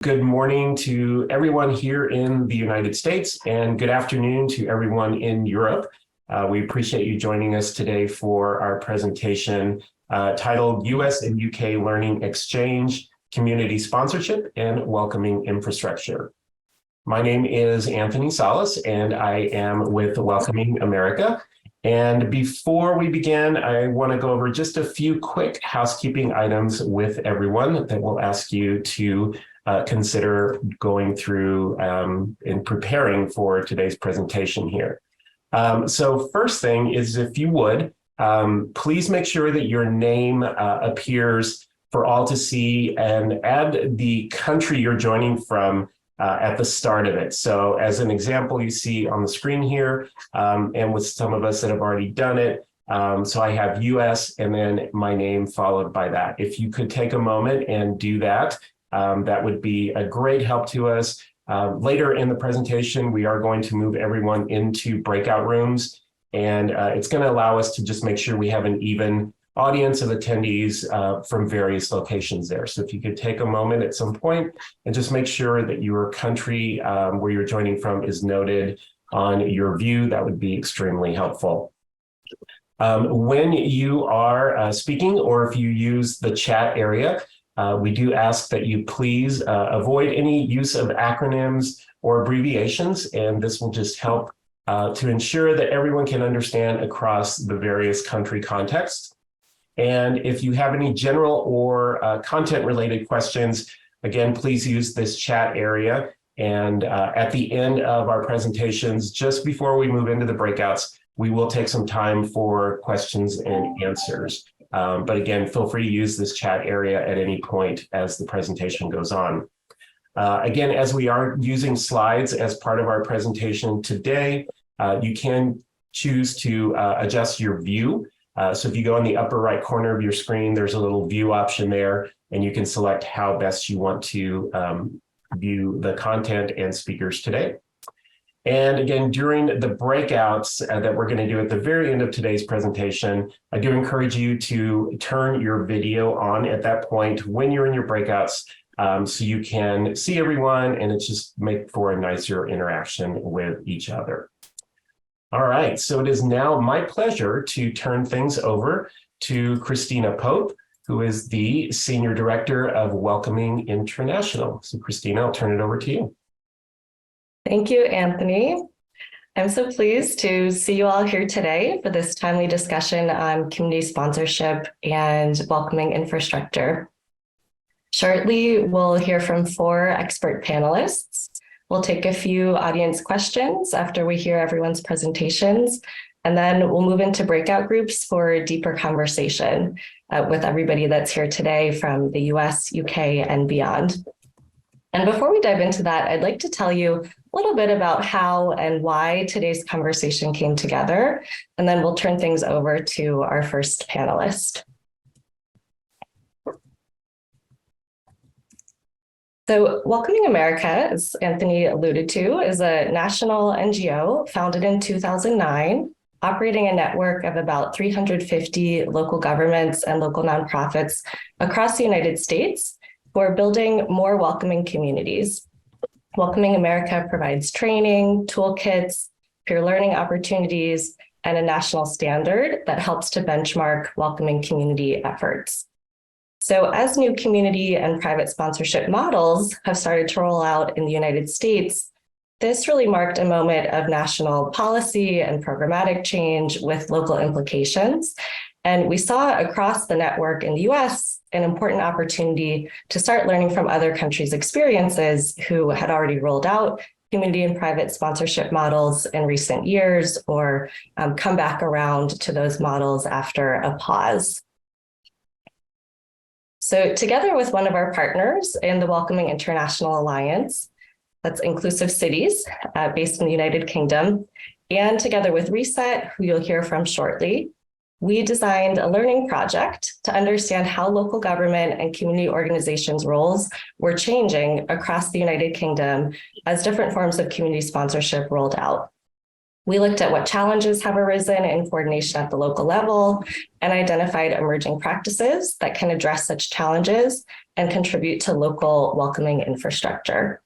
Good morning to everyone here in the United States, and good afternoon to everyone in Europe. We appreciate you joining us today for our presentation titled US and UK Learning Exchange, Community Sponsorship, and Welcoming Infrastructure. My name is Anthony Salas, and I am with Welcoming America. And before we begin, I want to go over just a few quick housekeeping items with everyone that we'll ask you to consider going through in preparing for today's presentation here. So first thing is, if you would, please make sure that your name appears for all to see, and add the country you're joining from at the start of it. So as an example, you see on the screen here, and with some of us that have already done it, so I have US and then my name followed by that. If you could take a moment and do that, that would be a great help to us. Later in the presentation, we are going to move everyone into breakout rooms, and it's going to allow us to just make sure we have an even audience of attendees from various locations there. So if you could take a moment at some point and just make sure that your country where you're joining from is noted on your view, that would be extremely helpful. When you are speaking, or if you use the chat area, we do ask that you please avoid any use of acronyms or abbreviations, and this will just help to ensure that everyone can understand across the various country contexts. And if you have any general or content-related questions, again, please use this chat area. And at the end of our presentations, just before we move into the breakouts, we will take some time for questions and answers. But again, feel free to use this chat area at any point as the presentation goes on. Again, as we are using slides as part of our presentation today, you can choose to adjust your view. So if you go in the upper right corner of your screen, there's a little view option there, and you can select how best you want to view the content and speakers today. And again, during the breakouts that we're going to do at the very end of today's presentation, I do encourage you to turn your video on at that point when you're in your breakouts, so you can see everyone, and it's just make for a nicer interaction with each other. All right, so it is now my pleasure to turn things over to Christina Pope, who is the Senior Director of Welcoming International. So Christina, I'll turn it over to you. Thank you, Anthony. I'm so pleased to see you all here today for this timely discussion on community sponsorship and welcoming infrastructure. Shortly, we'll hear from 4 expert panelists. We'll take a few audience questions after we hear everyone's presentations, and then we'll move into breakout groups for a deeper conversation with everybody that's here today from the US, UK, and beyond. And before we dive into that, I'd like to tell you a little bit about how and why today's conversation came together, and then we'll turn things over to our first panelist. So Welcoming America, as Anthony alluded to, is a national NGO founded in 2009, operating a network of about 350 local governments and local nonprofits across the United States who are building more welcoming communities. Welcoming America provides training, toolkits, peer learning opportunities, and a national standard that helps to benchmark welcoming community efforts. So as new community and private sponsorship models have started to roll out in the United States, this really marked a moment of national policy and programmatic change with local implications. And we saw across the network in the US an important opportunity to start learning from other countries' experiences who had already rolled out community and private sponsorship models in recent years, or come back around to those models after a pause. So together with one of our partners in the Welcoming International Alliance, that's Inclusive Cities, based in the United Kingdom, and together with Reset, who you'll hear from shortly, we designed a learning project to understand how local government and community organizations' roles were changing across the United Kingdom as different forms of community sponsorship rolled out. We looked at what challenges have arisen in coordination at the local level and identified emerging practices that can address such challenges and contribute to local welcoming infrastructure.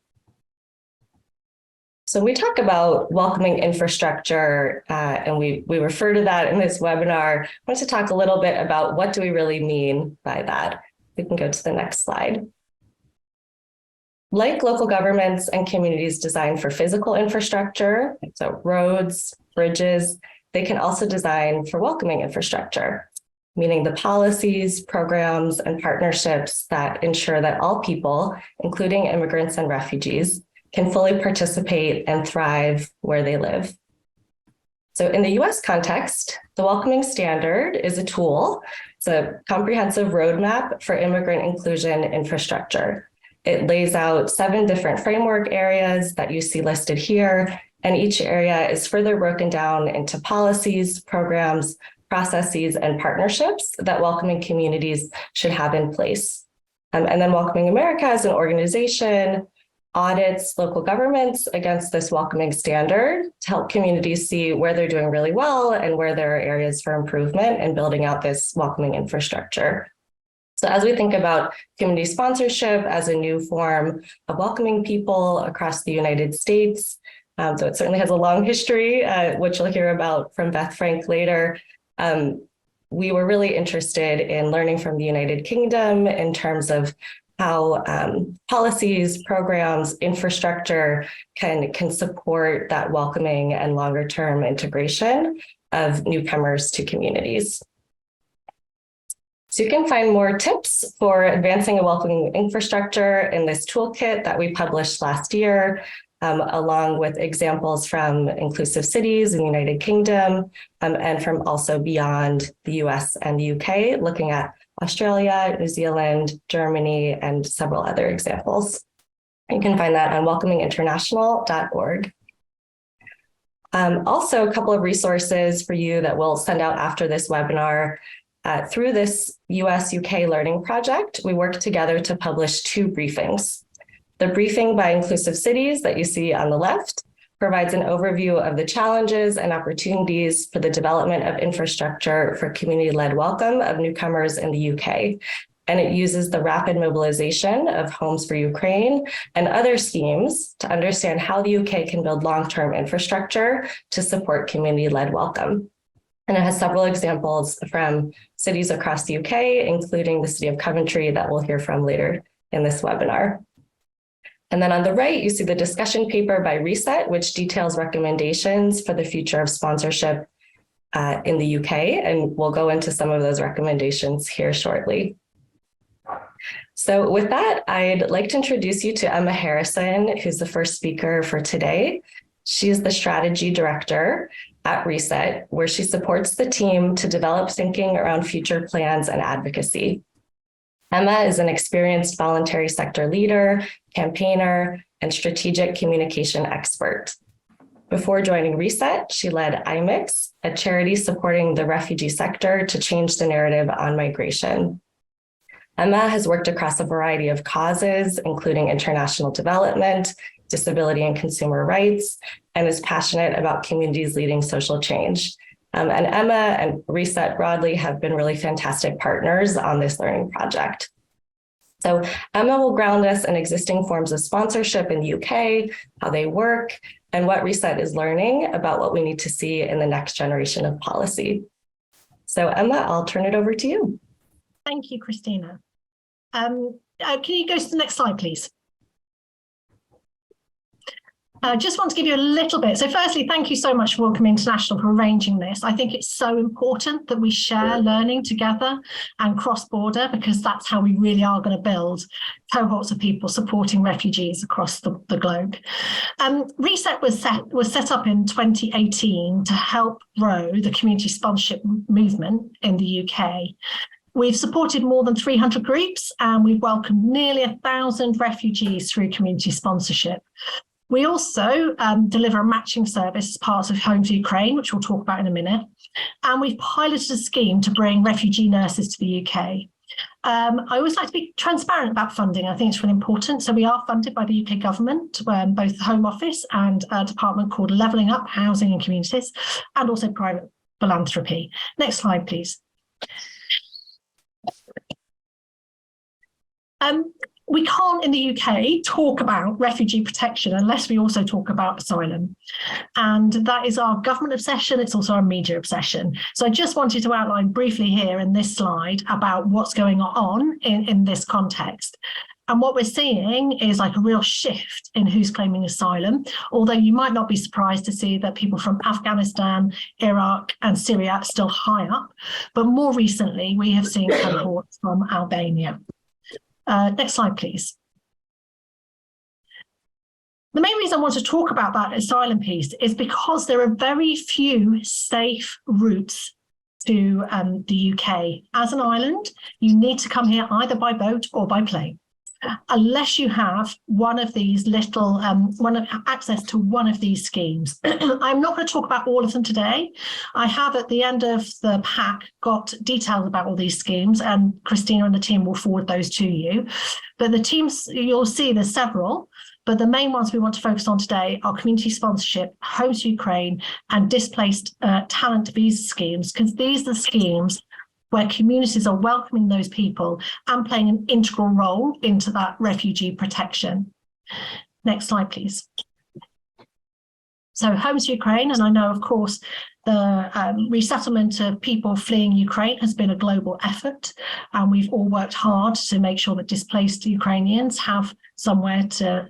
So we talk about welcoming infrastructure, and we refer to that in this webinar. I want to talk a little bit about what do we really mean by that. We can go to the next slide. Like local governments and communities designed for physical infrastructure, so roads, bridges, they can also design for welcoming infrastructure, meaning the policies, programs, and partnerships that ensure that all people, including immigrants and refugees, can fully participate and thrive where they live. So in the US context, the Welcoming Standard is a tool. It's a comprehensive roadmap for immigrant inclusion infrastructure. It lays out 7 different framework areas that you see listed here, and each area is further broken down into policies, programs, processes, and partnerships that welcoming communities should have in place. And then Welcoming America as an organization audits local governments against this welcoming standard to help communities see where they're doing really well and where there are areas for improvement in building out this welcoming infrastructure. So as we think about community sponsorship as a new form of welcoming people across the United States, so it certainly has a long history, which you'll hear about from Beth Frank later. We were really interested in learning from the United Kingdom in terms of how policies, programs, infrastructure can support that welcoming and longer term integration of newcomers to communities. So you can find more tips for advancing a welcoming infrastructure in this toolkit that we published last year, along with examples from Inclusive Cities in the United Kingdom, and from also beyond the US and the UK, looking at Australia, New Zealand, Germany, and several other examples. You can find that on welcominginternational.org. Also, a couple of resources for you that we'll send out after this webinar. Through this US-UK learning project, we worked together to publish 2 briefings. The briefing by Inclusive Cities that you see on the left provides an overview of the challenges and opportunities for the development of infrastructure for community-led welcome of newcomers in the UK. And it uses the rapid mobilization of Homes for Ukraine and other schemes to understand how the UK can build long-term infrastructure to support community-led welcome. And it has several examples from cities across the UK, including the city of Coventry that we'll hear from later in this webinar. And then on the right, you see the discussion paper by Reset, which details recommendations for the future of sponsorship in the UK. And we'll go into some of those recommendations here shortly. So with that, I'd like to introduce you to Emma Harrison, who's the first speaker for today. She's the strategy director at Reset, where she supports the team to develop thinking around future plans and advocacy. Emma is an experienced voluntary sector leader, campaigner, and strategic communication expert. Before joining Reset, she led IMIX, a charity supporting the refugee sector to change the narrative on migration. Emma has worked across a variety of causes, including international development, disability and consumer rights, and is passionate about communities leading social change. And Emma and Reset broadly have been really fantastic partners on this learning project. So Emma will ground us in existing forms of sponsorship in the UK, how they work, and what Reset is learning about what we need to see in the next generation of policy. So Emma, I'll turn it over to you. Thank you, Christina. Can you go to the next slide, please? I just want to give you a little bit. So firstly, thank you so much for Welcoming International for arranging this. I think it's so important that we share learning together and cross-border, because that's how we really are going to build cohorts of people supporting refugees across the globe. Reset was set up in 2018 to help grow the community sponsorship movement in the UK. We've supported more than 300 groups, and we've welcomed nearly 1,000 refugees through community sponsorship. We also deliver a matching service as part of Home for Ukraine, which we'll talk about in a minute. And we've piloted a scheme to bring refugee nurses to the UK. I always like to be transparent about funding. I think it's really important. So we are funded by the UK government, both the Home Office and a department called Levelling Up Housing and Communities, and also private philanthropy. Next slide, please. We can't in the UK talk about refugee protection unless we also talk about asylum. And that is our government obsession. It's also our media obsession. So I just wanted to outline briefly here in this slide about what's going on in this context. And what we're seeing is like a real shift in who's claiming asylum, although you might not be surprised to see that people from Afghanistan, Iraq and Syria are still high up. But more recently, we have seen cohorts from Albania. Next slide, please. The main reason I want to talk about that asylum piece is because there are very few safe routes to the UK. As an island, you need to come here either by boat or by plane, unless you have one of these little, access to one of these schemes. I'm not going to talk about all of them today. I have at the end of the pack got details about all these schemes, and Christina and the team will forward those to you. But the teams, you'll see there's several, but the main ones we want to focus on today are community sponsorship, Homes for Ukraine, and displaced talent visa schemes, because these are the schemes where communities are welcoming those people and playing an integral role into that refugee protection. Next slide, please. So Homes for Ukraine, and I know, of course, the resettlement of people fleeing Ukraine has been a global effort, and we've all worked hard to make sure that displaced Ukrainians have somewhere to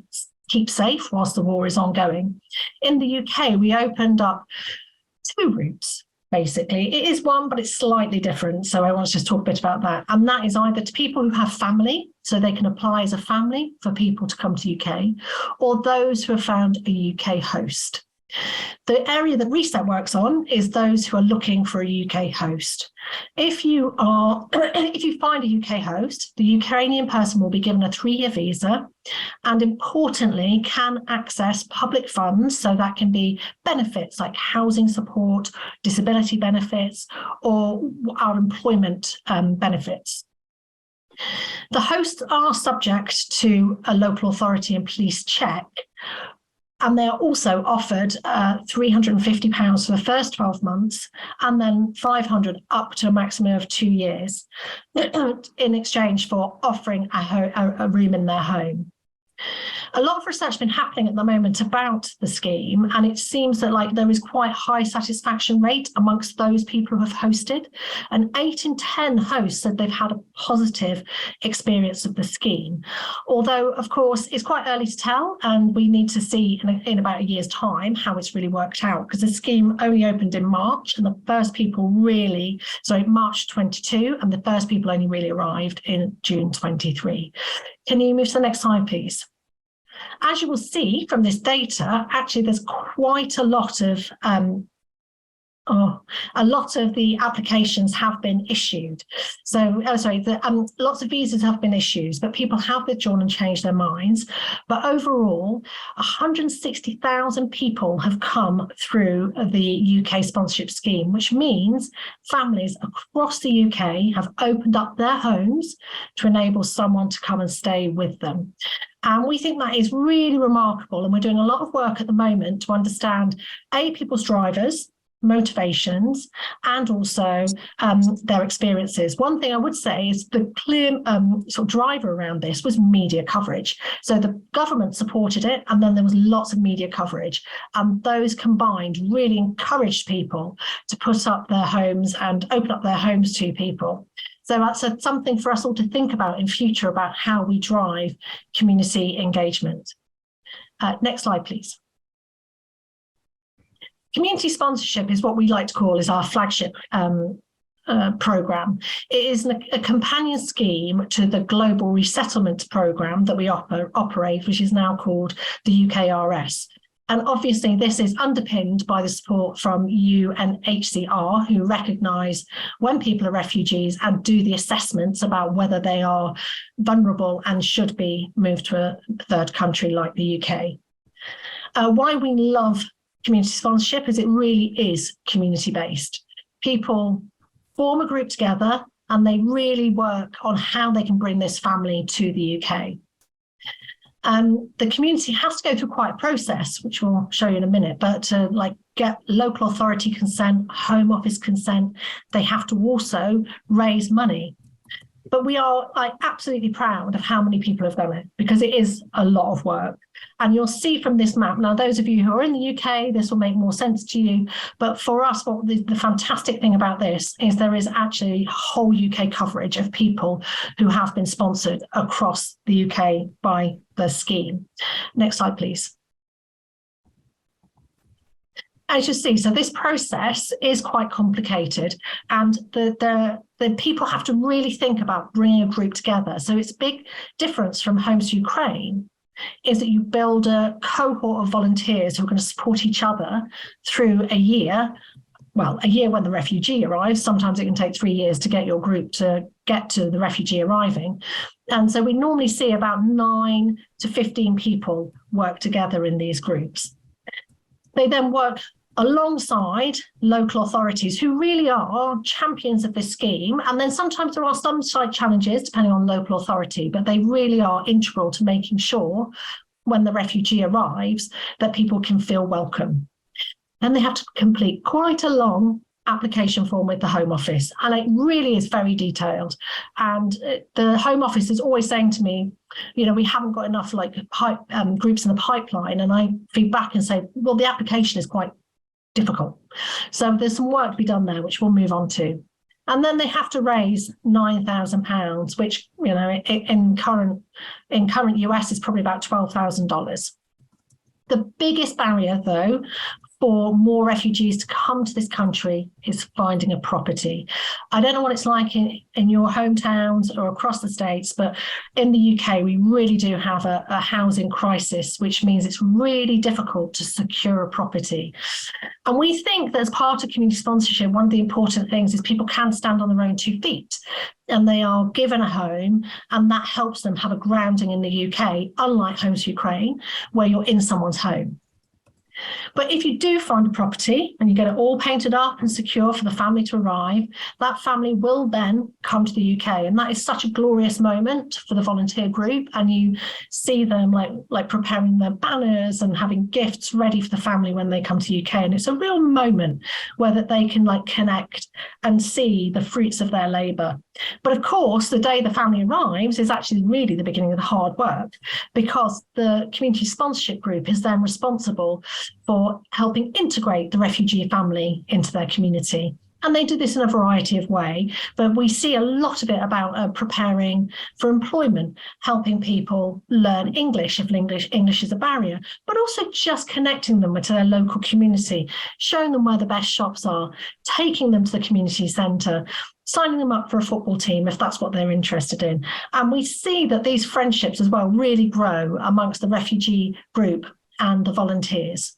keep safe whilst the war is ongoing. In the UK, we opened up 2 routes. Basically, it is one, but it's slightly different. So I want to just talk a bit about that. And that is either to people who have family, so they can apply as a family for people to come to UK, or those who have found a UK host. The area that Reset works on is those who are looking for a UK host. If you find a UK host, the Ukrainian person will be given a 3-year visa, and importantly, can access public funds. So that can be benefits like housing support, disability benefits, or our employment benefits. The hosts are subject to a local authority and police check, and they are also offered £350 for the first 12 months, and then £500 up to a maximum of 2 years in exchange for offering a room in their home. A lot of research has been happening at the moment about the scheme, and it seems that there is quite high satisfaction rate amongst those people who have hosted, and 8 in 10 hosts said they've had a positive experience of the scheme. Although, of course, it's quite early to tell, and we need to see in about a year's time how it's really worked out, because the scheme only opened in March, and the first people March 22, and the first people only really arrived in June 23. Can you move to the next slide, please? As you will see from this data, actually, there's quite a lot of the applications have been issued. So, lots of visas have been issued, but people have withdrawn and changed their minds. But overall, 160,000 people have come through the UK sponsorship scheme, which means families across the UK have opened up their homes to enable someone to come and stay with them. And we think that is really remarkable. And we're doing a lot of work at the moment to understand, people's drivers, motivations, and also their experiences. One thing I would say is the clear driver around this was media coverage. So the government supported it, and then there was lots of media coverage. And those combined really encouraged people to put up their homes and open up their homes to people. So that's something for us all to think about in future about how we drive community engagement. Next slide, please. Community sponsorship is what we like to call is our flagship program. It is a companion scheme to the Global Resettlement Program that we operate, which is now called the UKRS. And obviously, this is underpinned by the support from UNHCR, who recognise when people are refugees and do the assessments about whether they are vulnerable and should be moved to a third country like the UK. Why we love community sponsorship is it really is community-based. People form a group together and they really work on how they can bring this family to the UK. The community has to go through quite a process, which we'll show you in a minute, but to get local authority consent, Home Office consent, they have to also raise money. But we are absolutely proud of how many people have done it, because it is a lot of work. And you'll see from this map, now those of you who are in the UK, this will make more sense to you. But for us, what the fantastic thing about this is there is actually whole UK coverage of people who have been sponsored across the UK by the scheme. Next slide, please. As you see, so this process is quite complicated, and the people have to really think about bringing a group together. So it's a big difference from Homes Ukraine is that you build a cohort of volunteers who are going to support each other through a year. Well, a year when the refugee arrives. Sometimes it can take 3 years to get your group to get to the refugee arriving. And so we normally see about 9 to 15 people work together in these groups. They then work alongside local authorities who really are champions of this scheme. And then sometimes there are some slight challenges depending on local authority, but they really are integral to making sure when the refugee arrives that people can feel welcome. And they have to complete quite a long application form with the Home Office, and it really is very detailed. And the Home Office is always saying to me, we haven't got enough groups in the pipeline, and I feed back and say, well, the application is quite difficult. So there's some work to be done there, which we'll move on to. And then they have to raise £9,000, which, in current US is probably about $12,000. The biggest barrier, though, for more refugees to come to this country is finding a property. I don't know what it's like in your hometowns or across the States, but in the UK, we really do have a housing crisis, which means it's really difficult to secure a property. And we think that as part of community sponsorship, one of the important things is people can stand on their own 2 feet, and they are given a home, and that helps them have a grounding in the UK, unlike Homes Ukraine, where you're in someone's home. But if you do find a property and you get it all painted up and secure for the family to arrive, that family will then come to the UK. And that is such a glorious moment for the volunteer group. And you see them like preparing their banners and having gifts ready for the family when they come to the UK. And it's a real moment where that they can connect and see the fruits of their labour. But of course, the day the family arrives is actually really the beginning of the hard work, because the community sponsorship group is then responsible for helping integrate the refugee family into their community. And they do this in a variety of ways, but we see a lot of it about preparing for employment, helping people learn English if English is a barrier, but also just connecting them to their local community, showing them where the best shops are, taking them to the community centre, signing them up for a football team if that's what they're interested in. And we see that these friendships as well really grow amongst the refugee group and the volunteers.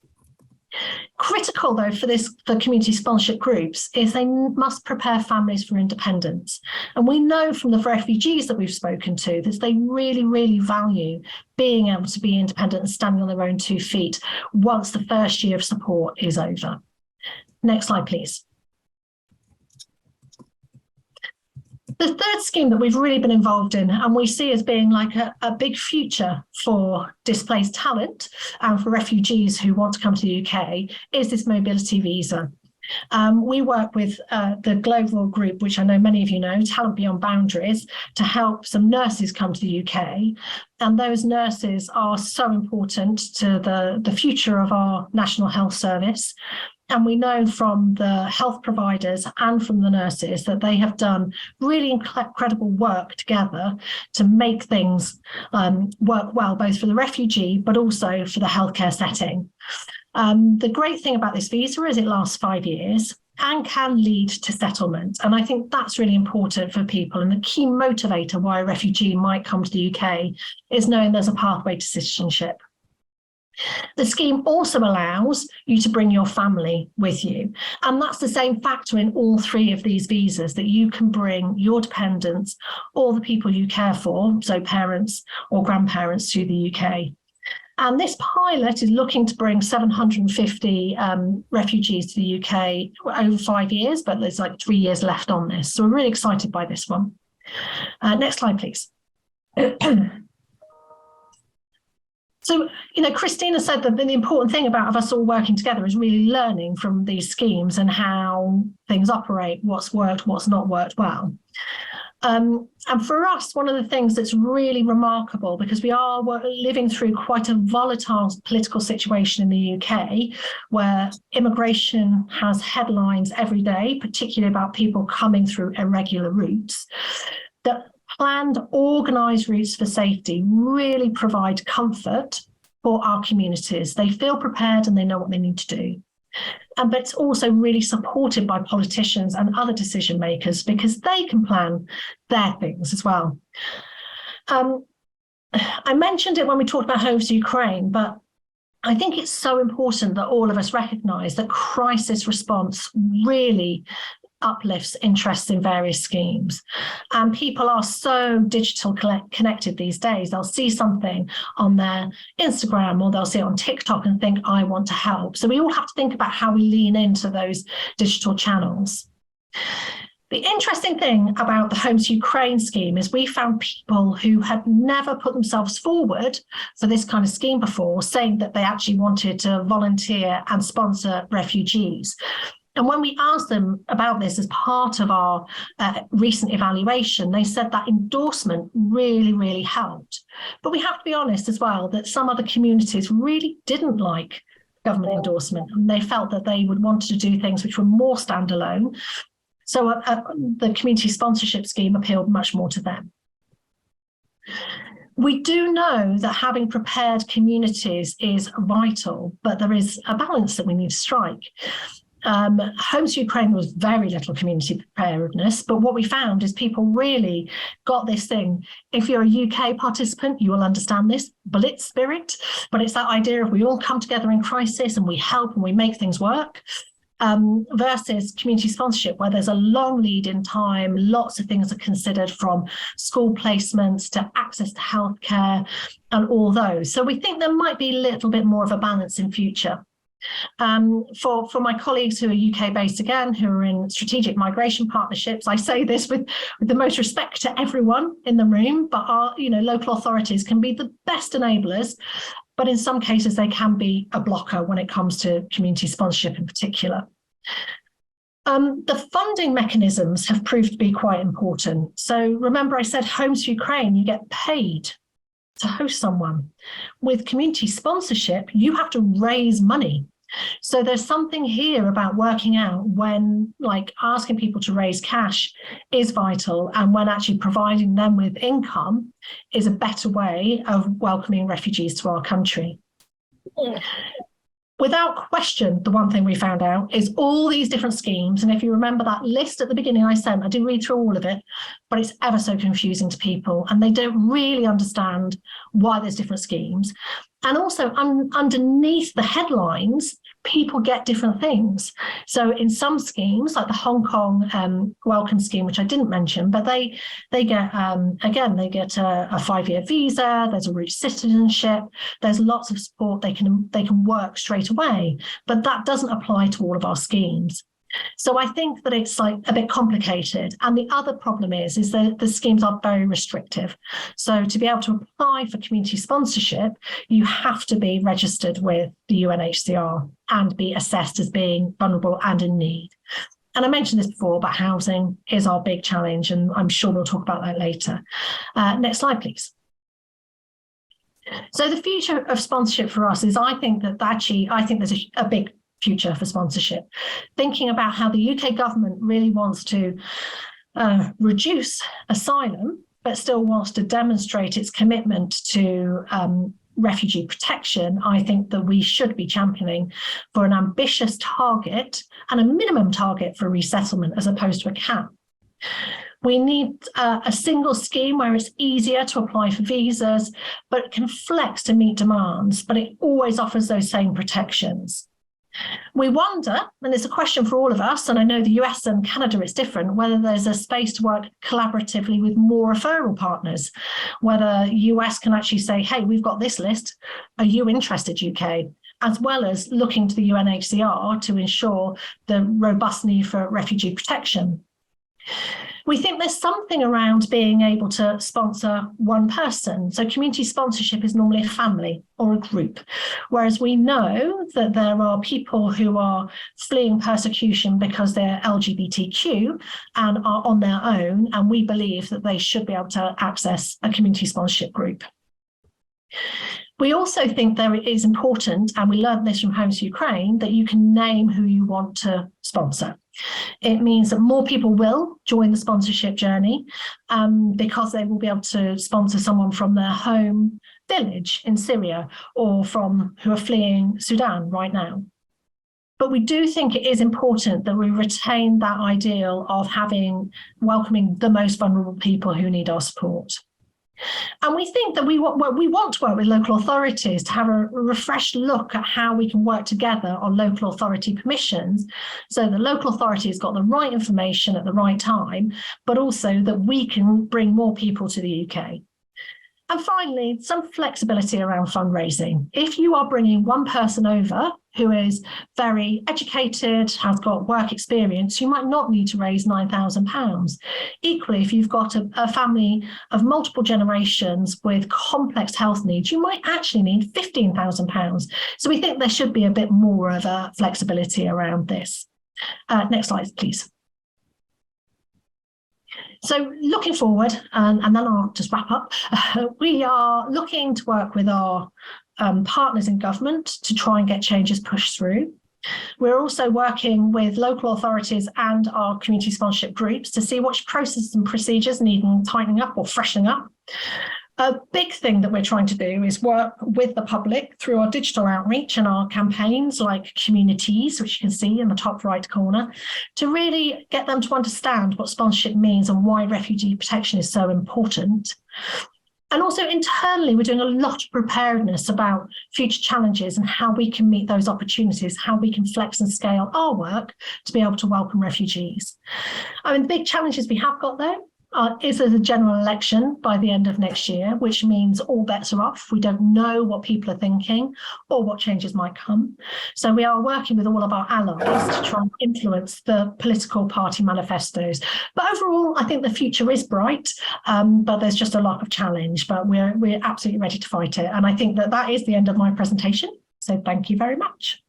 Critical, though, for community sponsorship groups is they must prepare families for independence. And we know from the refugees that we've spoken to that they really, really value being able to be independent and standing on their own 2 feet once the first year of support is over. Next slide, please. The third scheme that we've really been involved in, and we see as being a big future for displaced talent and for refugees who want to come to the UK, is this mobility visa. We work with the global group, which I know many of you know, Talent Beyond Boundaries, to help some nurses come to the UK. And those nurses are so important to the future of our National Health Service. And we know from the health providers and from the nurses that they have done really incredible work together to make things work well, both for the refugee, but also for the healthcare setting. The great thing about this visa is it lasts 5 years and can lead to settlement. And I think that's really important for people. And the key motivator why a refugee might come to the UK is knowing there's a pathway to citizenship. The scheme also allows you to bring your family with you. And that's the same factor in all 3 of these visas, that you can bring your dependents or the people you care for, so parents or grandparents, to the UK. And this pilot is looking to bring 750 refugees to the UK over 5 years, but there's like 3 years left on this. So we're really excited by this one. Next slide, please. So, Christina said that the important thing about us all working together is really learning from these schemes and how things operate, what's worked, what's not worked well. And for us, one of the things that's really remarkable, because we are living through quite a volatile political situation in the UK, where immigration has headlines every day, particularly about people coming through irregular routes, that planned, organised routes for safety really provide comfort for our communities. They feel prepared and they know what they need to do. But it's also really supported by politicians and other decision makers because they can plan their things as well. I mentioned it when we talked about Homes to Ukraine, but I think it's so important that all of us recognise that crisis response really uplifts interest in various schemes. And people are so digital connected these days. They'll see something on their Instagram or they'll see it on TikTok and think, I want to help. So we all have to think about how we lean into those digital channels. The interesting thing about the Homes to Ukraine scheme is we found people who had never put themselves forward for this kind of scheme before, saying that they actually wanted to volunteer and sponsor refugees. And when we asked them about this as part of our recent evaluation, they said that endorsement really, really helped. But we have to be honest as well that some other communities really didn't like government endorsement, and they felt that they would want to do things which were more standalone. So the community sponsorship scheme appealed much more to them. We do know that having prepared communities is vital, but there is a balance that we need to strike. Homes to Ukraine was very little community preparedness, but what we found is people really got this thing. If you're a UK participant, you will understand this, blitz spirit, but it's that idea of we all come together in crisis and we help and we make things work. Versus community sponsorship, where there's a long lead in time, lots of things are considered from school placements to access to healthcare and all those. So we think there might be a little bit more of a balance in future. For my colleagues who are UK based again, who are in strategic migration partnerships, I say this with the most respect to everyone in the room, but our local authorities can be the best enablers, but in some cases they can be a blocker when it comes to community sponsorship in particular. The funding mechanisms have proved to be quite important. So remember I said Homes to Ukraine, you get paid to host someone. With community sponsorship, you have to raise money. So there's something here about working out when, like, asking people to raise cash is vital, and when actually providing them with income is a better way of welcoming refugees to our country. Without question, the one thing we found out is all these different schemes. And if you remember that list at the beginning I sent, I didn't read through all of it, but it's ever so confusing to people and they don't really understand why there's different schemes. And also underneath the headlines, people get different things. So in some schemes, like the Hong Kong welcome scheme, which I didn't mention, but they get, again, they get a 5-year visa, there's a route citizenship, there's lots of support, they can work straight away, but that doesn't apply to all of our schemes. So I think that it's like a bit complicated. And the other problem is that the schemes are very restrictive. So to be able to apply for community sponsorship, you have to be registered with the UNHCR and be assessed as being vulnerable and in need. And I mentioned this before, but housing is our big challenge, and I'm sure we'll talk about that later. Next slide, please. So the future of sponsorship for us is, I think there's a big future for sponsorship. Thinking about how the UK government really wants to reduce asylum, but still wants to demonstrate its commitment to refugee protection, I think that we should be championing for an ambitious target and a minimum target for resettlement as opposed to a cap. We need a single scheme where it's easier to apply for visas, but it can flex to meet demands, but it always offers those same protections. We wonder, and it's a question for all of us, and I know the US and Canada it's different, whether there's a space to work collaboratively with more referral partners, whether US can actually say, hey, we've got this list, are you interested, UK? As well as looking to the UNHCR to ensure the robust need for refugee protection. We think there's something around being able to sponsor one person. So community sponsorship is normally a family or a group, whereas we know that there are people who are fleeing persecution because they're LGBTQ and are on their own, and we believe that they should be able to access a community sponsorship group. We also think that it is important, and we learned this from Homes for Ukraine, that you can name who you want to sponsor. It means that more people will join the sponsorship journey because they will be able to sponsor someone from their home village in Syria or from who are fleeing Sudan right now. But we do think it is important that we retain that ideal of welcoming the most vulnerable people who need our support. And we think that we want to work with local authorities to have a refreshed look at how we can work together on local authority permissions, so the local authority has got the right information at the right time, but also that we can bring more people to the UK. And finally, some flexibility around fundraising. If you are bringing one person over who is very educated, has got work experience, you might not need to raise £9,000. Equally, if you've got a family of multiple generations with complex health needs, you might actually need £15,000. So we think there should be a bit more of a flexibility around this. Next slide, please. So looking forward, and then I'll just wrap up, we are looking to work with our partners in government to try and get changes pushed through. We're also working with local authorities and our community sponsorship groups to see which processes and procedures need tightening up or freshening up. A big thing that we're trying to do is work with the public through our digital outreach and our campaigns like Communities, which you can see in the top right corner, to really get them to understand what sponsorship means and why refugee protection is so important. And also internally, we're doing a lot of preparedness about future challenges and how we can meet those opportunities, how we can flex and scale our work to be able to welcome refugees. I mean, the big challenges we have got there is there's a general election by the end of next year, which means all bets are off. We don't know what people are thinking or what changes might come. So we are working with all of our allies to try and influence the political party manifestos. But overall, I think the future is bright, but there's just a lot of challenge, but we're absolutely ready to fight it. And I think that is the end of my presentation. So thank you very much.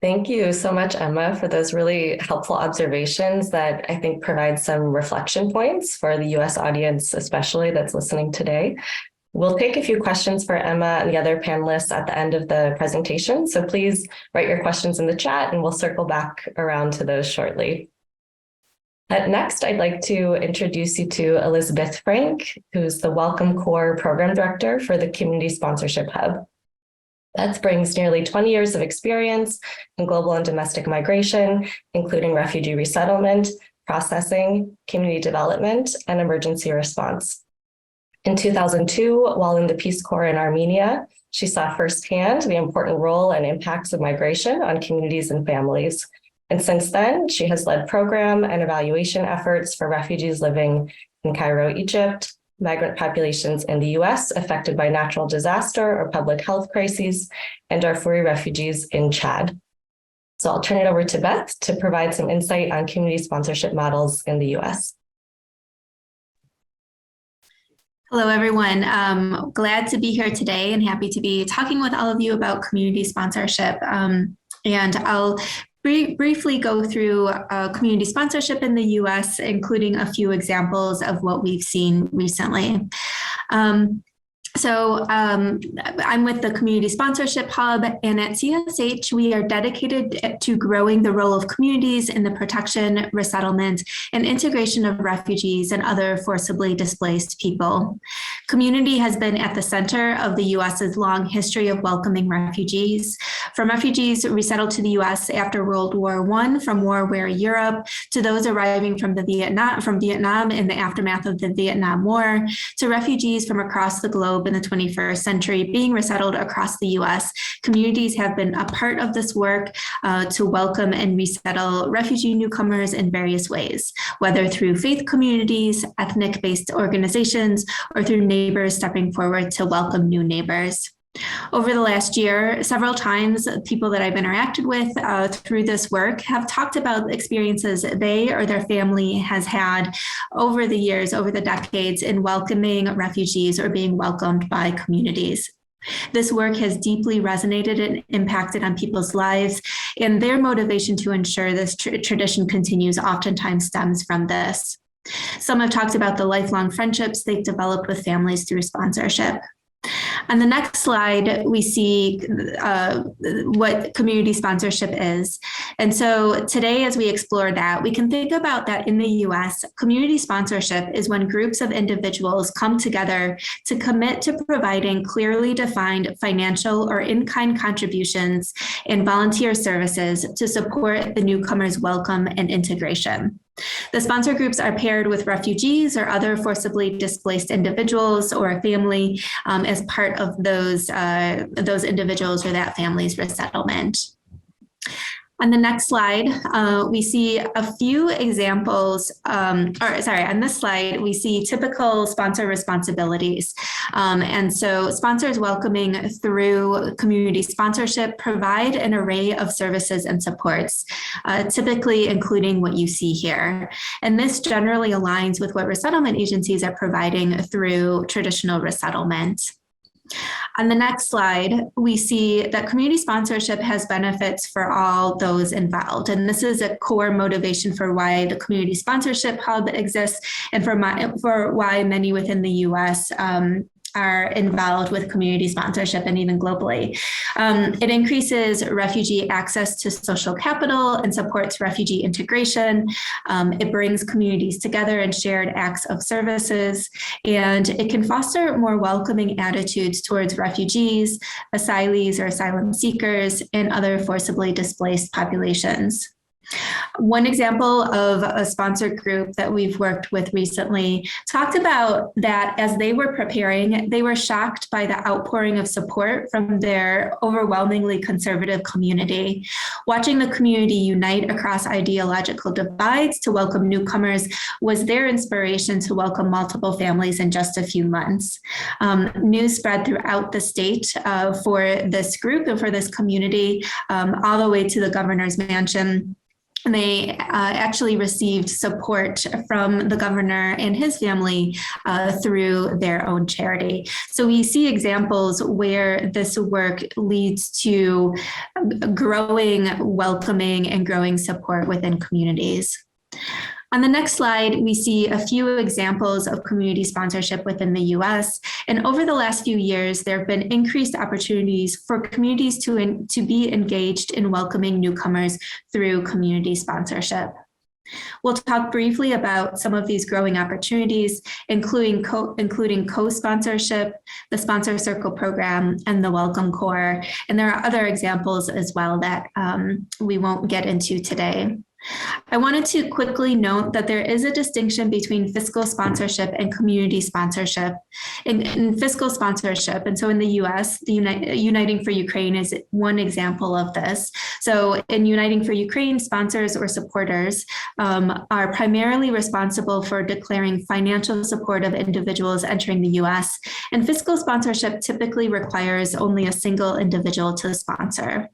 Thank you so much, Emma, for those really helpful observations that I think provide some reflection points for the US audience, especially that's listening today. We'll take a few questions for Emma and the other panelists at the end of the presentation. So please write your questions in the chat and we'll circle back around to those shortly. Next, I'd like to introduce you to Elizabeth Frank, who's the Welcome Corps Program Director for the Community Sponsorship Hub. That brings nearly 20 years of experience in global and domestic migration, including refugee resettlement, processing, community development, and emergency response. In 2002, while in the Peace Corps in Armenia, she saw firsthand the important role and impacts of migration on communities and families. And since then, she has led program and evaluation efforts for refugees living in Cairo, Egypt, migrant populations in the US affected by natural disaster or public health crises, and Darfuri refugees in Chad. So I'll turn it over to Beth to provide some insight on community sponsorship models in the US. Hello, everyone. Glad to be here today and happy to be talking with all of you about community sponsorship. And I'll briefly go through community sponsorship in the US, including a few examples of what we've seen recently. I'm with the Community Sponsorship Hub, and at CSH, we are dedicated to growing the role of communities in the protection, resettlement, and integration of refugees and other forcibly displaced people. Community has been at the center of the US's long history of welcoming refugees. from refugees resettled to the U.S. after World War I from war-weary Europe, to those arriving from Vietnam in the aftermath of the Vietnam War, to refugees from across the globe in the 21st century being resettled across the U.S. Communities have been a part of this work to welcome and resettle refugee newcomers in various ways, whether through faith communities, ethnic-based organizations, or through neighbors stepping forward to welcome new neighbors. Over the last year, several times, people that I've interacted with through this work have talked about experiences they or their family has had over the years, over the decades, in welcoming refugees or being welcomed by communities. This work has deeply resonated and impacted on people's lives, and their motivation to ensure this tradition continues oftentimes stems from this. Some have talked about the lifelong friendships they've developed with families through sponsorship. On the next slide, we see what community sponsorship is. And so today, as we explore that, we can think about that in the US, community sponsorship is when groups of individuals come together to commit to providing clearly defined financial or in-kind contributions and volunteer services to support the newcomers' welcome and integration. The sponsor groups are paired with refugees or other forcibly displaced individuals or a family as part of those individuals or that family's resettlement. On the next slide, we see a few examples, on this slide, we see typical sponsor responsibilities. And so sponsors welcoming through community sponsorship provide an array of services and supports, typically including what you see here. And this generally aligns with what resettlement agencies are providing through traditional resettlement. On the next slide, we see that community sponsorship has benefits for all those involved. And this is a core motivation for why the Community Sponsorship Hub exists and for why many within the US are involved with community sponsorship and even globally. It increases refugee access to social capital and supports refugee integration. It brings communities together in shared acts of services, and it can foster more welcoming attitudes towards refugees, asylees or asylum seekers, and other forcibly displaced populations. One example of a sponsor group that we've worked with recently talked about that as they were preparing, they were shocked by the outpouring of support from their overwhelmingly conservative community. Watching the community unite across ideological divides to welcome newcomers was their inspiration to welcome multiple families in just a few months. News spread throughout the state for this group and for this community, all the way to the governor's mansion. They actually received support from the governor and his family through their own charity. So we see examples where this work leads to growing, welcoming, and growing support within communities. On the next slide, we see a few examples of community sponsorship within the US. And over the last few years, there have been increased opportunities for communities to be engaged in welcoming newcomers through community sponsorship. We'll talk briefly about some of these growing opportunities, including co-sponsorship, the Sponsor Circle program, and the Welcome Corps. And there are other examples as well that we won't get into today. I wanted to quickly note that there is a distinction between fiscal sponsorship and community sponsorship. In fiscal sponsorship, and so in the US, the Uniting for Ukraine is one example of this. So in Uniting for Ukraine, sponsors or supporters are primarily responsible for declaring financial support of individuals entering the US, and fiscal sponsorship typically requires only a single individual to sponsor.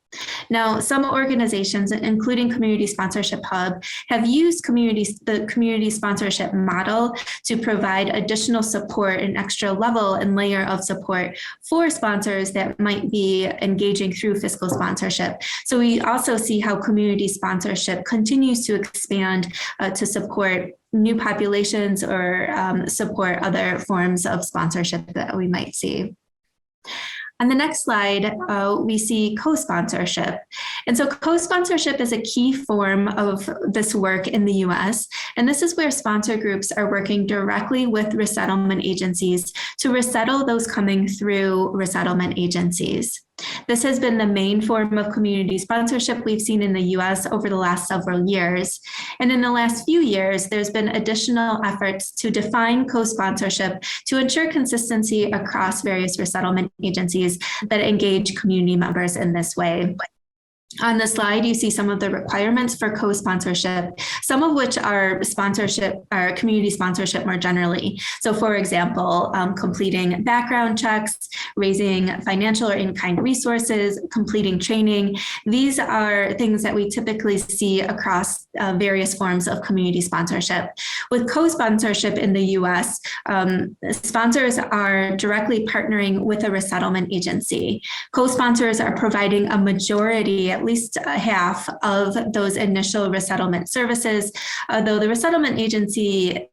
Now, some organizations, including Community Sponsorship Hub, have used the community sponsorship model to provide additional support, an extra level and layer of support for sponsors that might be engaging through fiscal sponsorship. So we also see how community sponsorship continues to expand to support new populations or support other forms of sponsorship that we might see. On the next slide, we see co-sponsorship. And so co-sponsorship is a key form of this work in the US. And this is where sponsor groups are working directly with resettlement agencies to resettle those coming through resettlement agencies. This has been the main form of community sponsorship we've seen in the US over the last several years. And in the last few years, there's been additional efforts to define co-sponsorship to ensure consistency across various resettlement agencies that engage community members in this way. On the slide, you see some of the requirements for co-sponsorship, some of which are community sponsorship more generally. So for example, completing background checks, raising financial or in-kind resources, completing training. These are things that we typically see across various forms of community sponsorship. With co-sponsorship in the US, sponsors are directly partnering with a resettlement agency. Co-sponsors are providing a majority, at least half of those initial resettlement services, though the resettlement agency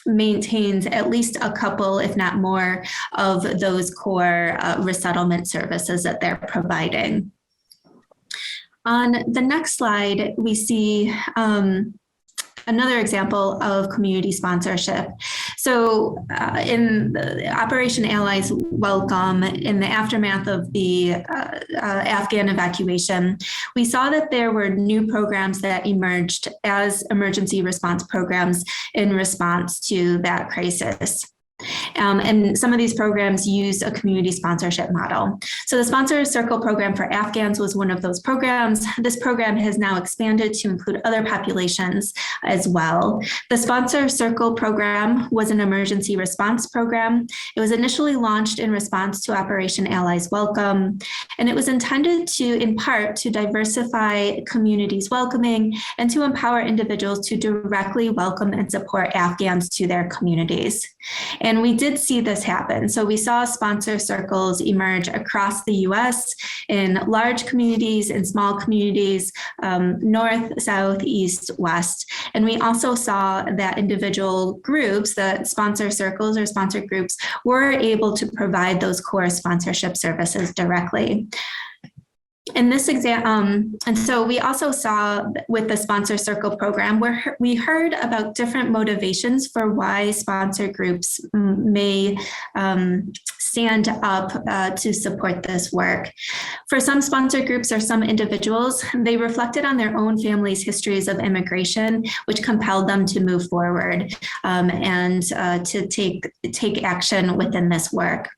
maintains at least a couple, if not more, of those core resettlement services that they're providing. On the next slide, we see another example of community sponsorship. So in the Operation Allies Welcome, in the aftermath of the Afghan evacuation, we saw that there were new programs that emerged as emergency response programs in response to that crisis. And some of these programs use a community sponsorship model. So the Sponsor Circle program for Afghans was one of those programs. This program has now expanded to include other populations as well. The Sponsor Circle program was an emergency response program. It was initially launched in response to Operation Allies Welcome, and it was intended to, in part, to diversify communities' welcoming and to empower individuals to directly welcome and support Afghans to their communities. And we did see this happen. So we saw sponsor circles emerge across the US in large communities and small communities, north, south, east, west. And we also saw that individual groups, the sponsor circles or sponsor groups, were able to provide those core sponsorship services directly. In this example, and so we also saw with the Sponsor Circle program where we heard about different motivations for why sponsor groups may stand up to support this work. For some sponsor groups or some individuals, they reflected on their own families' histories of immigration, which compelled them to move forward and to take action within this work.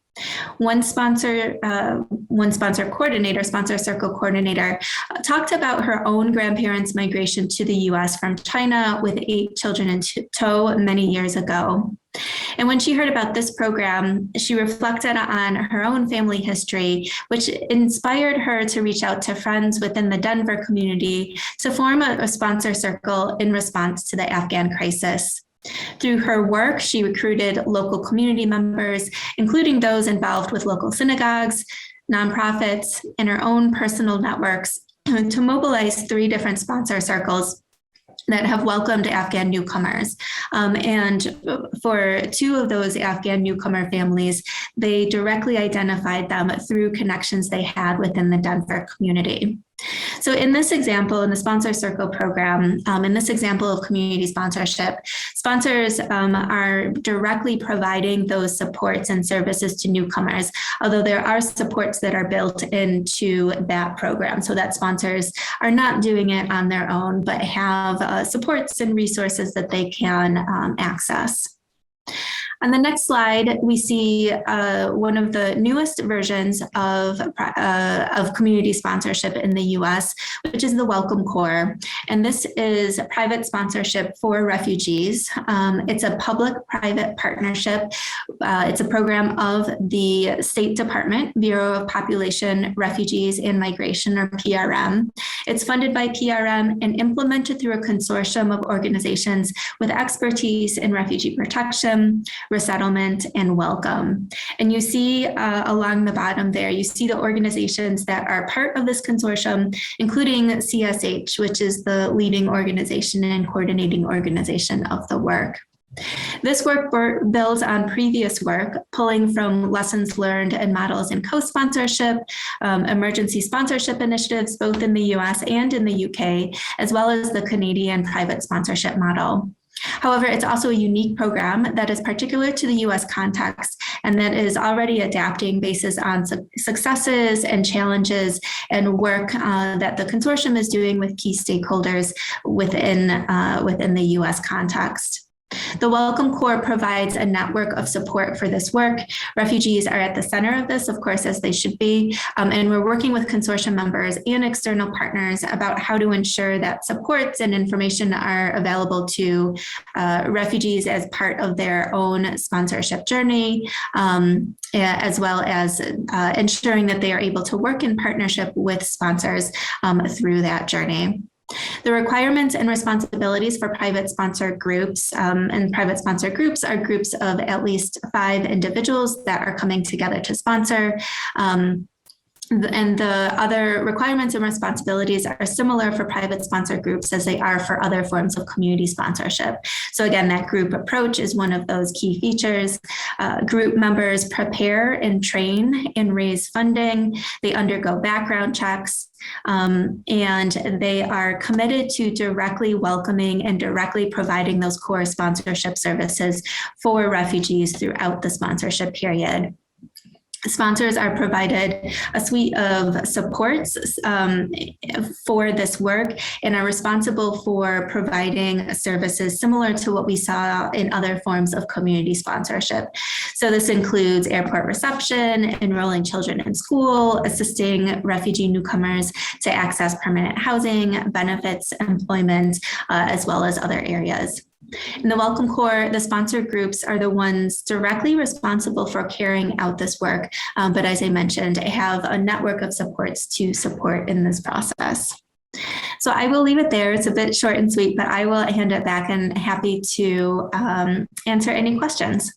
One sponsor coordinator, Sponsor Circle coordinator, talked about her own grandparents' migration to the US from China with 8 children in tow many years ago. And when she heard about this program, she reflected on her own family history, which inspired her to reach out to friends within the Denver community to form a sponsor circle in response to the Afghan crisis. Through her work, she recruited local community members, including those involved with local synagogues, nonprofits, and her own personal networks to mobilize 3 different sponsor circles that have welcomed Afghan newcomers. And for 2 of those Afghan newcomer families, they directly identified them through connections they had within the Denver community. So in this example, in the Sponsor Circle program, in this example of community sponsorship, sponsors are directly providing those supports and services to newcomers, although there are supports that are built into that program so that sponsors are not doing it on their own, but have supports and resources that they can access. On the next slide, we see one of the newest versions of community sponsorship in the US, which is the Welcome Corps. And this is private sponsorship for refugees. It's a public-private partnership. It's a program of the State Department, Bureau of Population, Refugees, and Migration, or PRM. It's funded by PRM and implemented through a consortium of organizations with expertise in refugee protection, resettlement, and welcome. And you see along the bottom there, you see the organizations that are part of this consortium, including CSH, which is the leading organization and coordinating organization of the work. This work builds on previous work, pulling from lessons learned and models in co-sponsorship, emergency sponsorship initiatives, both in the US and in the UK, as well as the Canadian private sponsorship model. However, it's also a unique program that is particular to the US context and that is already adapting basis on successes and challenges and work that the consortium is doing with key stakeholders within the US context. The Welcome Corps provides a network of support for this work. Refugees are at the center of this, of course, as they should be. And we're working with consortium members and external partners about how to ensure that supports and information are available to refugees as part of their own sponsorship journey, as well as ensuring that they are able to work in partnership with sponsors through that journey. The requirements and responsibilities for private sponsor groups, and private sponsor groups are groups of at least 5 individuals that are coming together to sponsor. And the other requirements and responsibilities are similar for private sponsor groups as they are for other forms of community sponsorship. So again, that group approach is one of those key features. Group members prepare and train and raise funding. They undergo background checks. And they are committed to directly welcoming and directly providing those core sponsorship services for refugees throughout the sponsorship period. Sponsors are provided a suite of supports for this work and are responsible for providing services similar to what we saw in other forms of community sponsorship. So this includes airport reception, enrolling children in school, assisting refugee newcomers to access permanent housing, benefits, employment, as well as other areas. In the Welcome Corps, the sponsor groups are the ones directly responsible for carrying out this work. But as I mentioned, I have a network of supports to support in this process. So I will leave it there. It's a bit short and sweet, but I will hand it back and happy to answer any questions.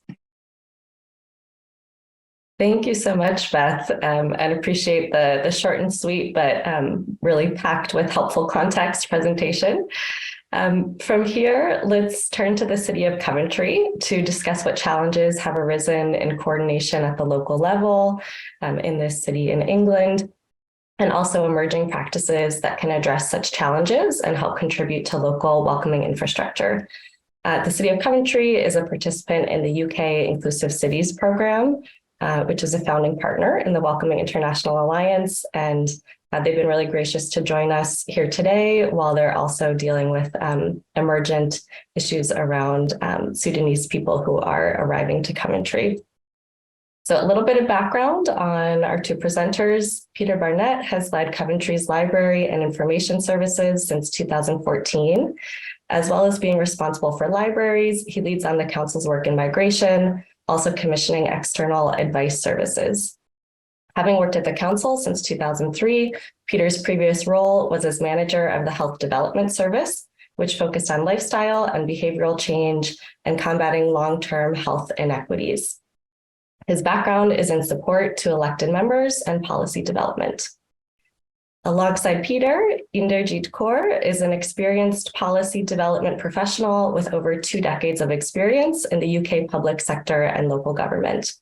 Thank you so much, Beth, and appreciate the short and sweet, but really packed with helpful context presentation. From here, let's turn to the city of Coventry to discuss what challenges have arisen in coordination at the local level in this city in England, and also emerging practices that can address such challenges and help contribute to local welcoming infrastructure. The city of Coventry is a participant in the UK Inclusive Cities program, which is a founding partner in the Welcoming International Alliance, and they've been really gracious to join us here today while they're also dealing with emergent issues around Sudanese people who are arriving to Coventry. So a little bit of background on our 2 presenters. Peter Barnett has led Coventry's Library and Information Services since 2014. As well as being responsible for libraries, he leads on the council's work in migration, also commissioning external advice services. Having worked at the council since 2003, Peter's previous role was as manager of the Health Development Service, which focused on lifestyle and behavioral change and combating long-term health inequities. His background is in support to elected members and policy development. Alongside Peter, Inderjeet Kaur is an experienced policy development professional with over 2 decades of experience in the UK public sector and local government.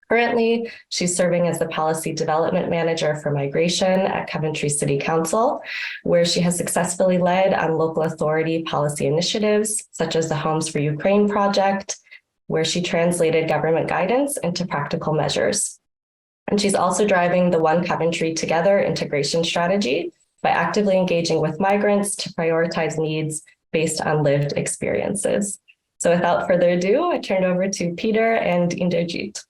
Currently, she's serving as the Policy Development Manager for Migration at Coventry City Council, where she has successfully led on local authority policy initiatives, such as the Homes for Ukraine project, where she translated government guidance into practical measures. And she's also driving the One Coventry Together integration strategy by actively engaging with migrants to prioritize needs based on lived experiences. So without further ado, I turn it over to Peter and Inderjeet.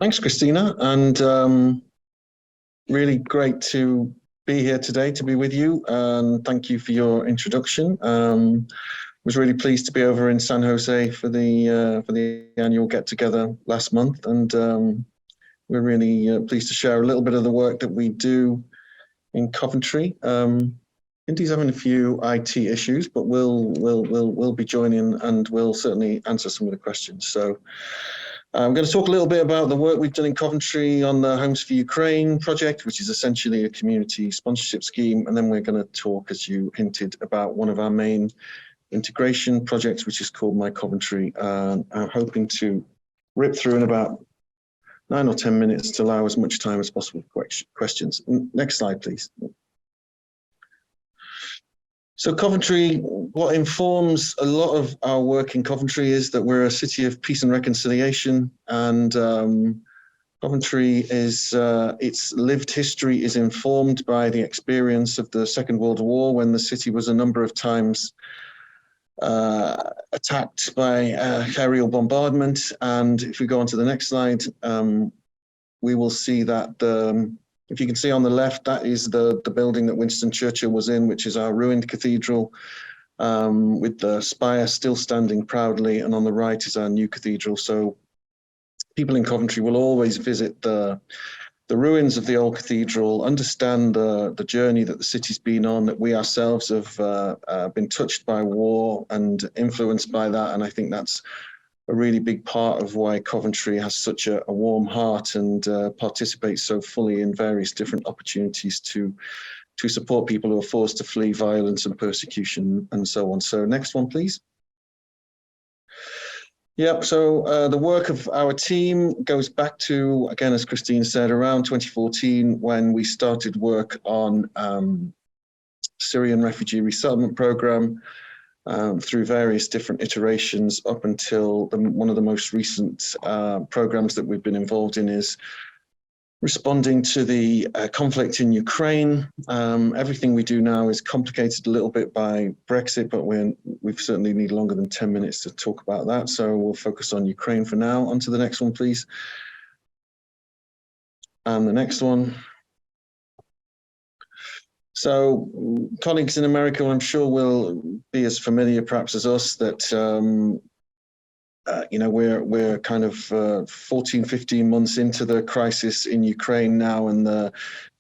Thanks, Christina, and really great to be here today, to be with you, and thank you for your introduction. Was really pleased to be over in San Jose for the annual get-together last month, and we're really pleased to share a little bit of the work that we do in Coventry. Indy's having a few IT issues, but we'll be joining, and we'll certainly answer some of the questions. So I'm going to talk a little bit about the work we've done in Coventry on the Homes for Ukraine project, which is essentially a community sponsorship scheme. And then we're going to talk, as you hinted, about one of our main integration projects, which is called My Coventry. I'm hoping to rip through in about 9 or 10 minutes to allow as much time as possible for questions. Next slide, please. So Coventry, what informs a lot of our work in Coventry is that we're a city of peace and reconciliation, and Coventry is, its lived history is informed by the experience of the Second World War, when the city was a number of times attacked by aerial bombardment. And if we go on to the next slide, we will see that if you can see on the left, that is the building that Winston Churchill was in, which is our ruined cathedral, with the spire still standing proudly. And on the right is our new cathedral. So people in Coventry will always visit the ruins of the old cathedral, understand the journey that the city's been on, that we ourselves have been touched by war and influenced by that. And I think that's a really big part of why Coventry has such a warm heart and participates so fully in various different opportunities to support people who are forced to flee violence and persecution and so on. So next one, please. Yep, so the work of our team goes back to, again, as Christine said, around 2014, when we started work on Syrian refugee resettlement program. Through various different iterations up until one of the most recent programs that we've been involved in is responding to the conflict in Ukraine. Everything we do now is complicated a little bit by Brexit, but we certainly need longer than 10 minutes to talk about that. So we'll focus on Ukraine for now. On to the next one, please. And the next one. So colleagues in America, I'm sure, will be as familiar perhaps as us that, we're kind of 14, 15 months into the crisis in Ukraine now, and